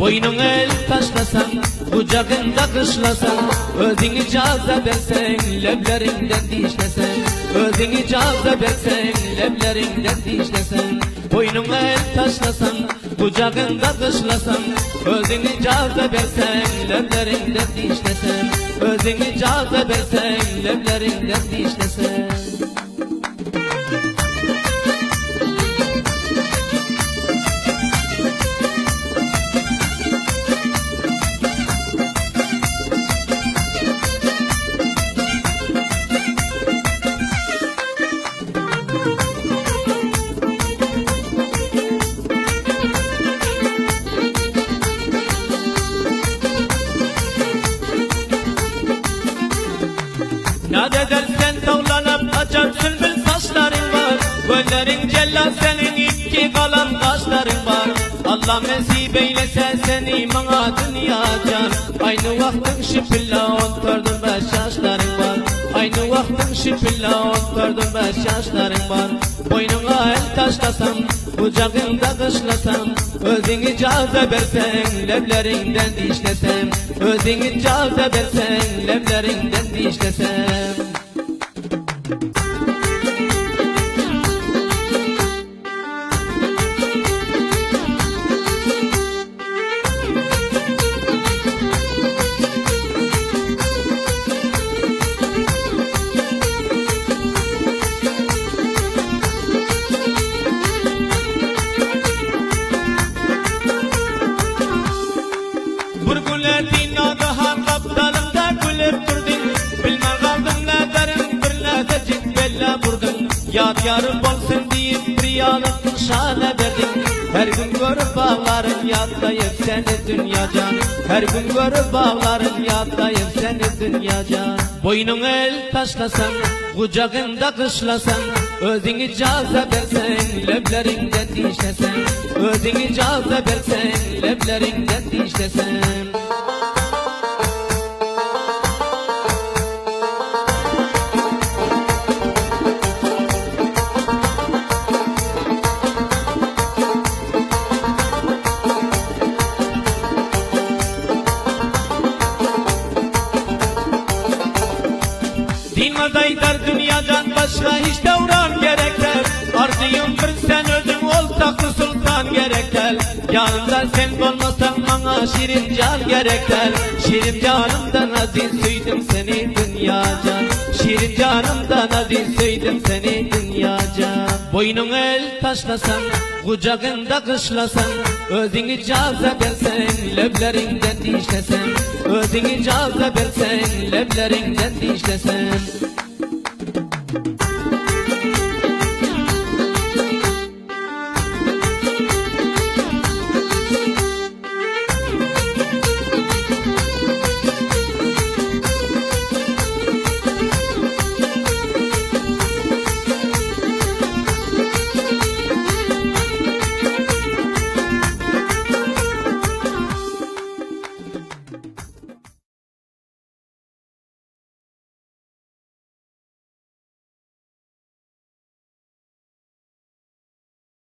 Boynuna el taşlasan, kucağında kışlasan, özünü caza versen, leblerinden dişlesen. Özünü caza versen, leblerinden dişlesen. Boynuna el taşlasan, kucağında kışlasan, özünü caza versen, leblerinden dişlesen. Özünü caza versen, leblerinden dişlesen. Nad edersen tavlanıp açan sülbül saçların var. Göllerin cellat senin iki kalan kaşların var. Allah nasip eylese seni bana dünya can. Aynı vaktin şipilla oturdun beş yaşların var. Aynı vaktin şipilla oturdun beş yaşların var. Boynuna el taşlasan, kucağında kışlasan, özünü caza versen, leblerinden dişlesem. Özünü caza versen, leblerinden dişlesem. Burguletin ağahan kaptanımda gülüp durdun. Bilmem kaldım ne derim bir nezecik bella vurdun. Yadigarım olsun deyip riyalık şale verdin. Her gün görüp bağlarım yaddayım seni dünyacan. Her gün görüp bağlarım yaddayım seni dünyacan. Boynuna el taşlasan, kucağında kışlasan, özünü caza versen, leblerinden dişlesen. Özünü caza versen, leblerinden dişlesen. Dinmaday der dünyadan başka hiç devran gerekler. Arzuyum bir sen özüm ol tahtı sultan gerekler. Yanımda sen olmasan bana şirin can gerekler. Şirin canımdan aziz süydüm seni dünyacan. Şirin canımdan aziz süydüm seni dünyacan. Boynuna el taşlasan, kucağında kışlasan, özünü caza versen, leblerinden dişlesen. Özünü caza versen, leblerinden dişlesen.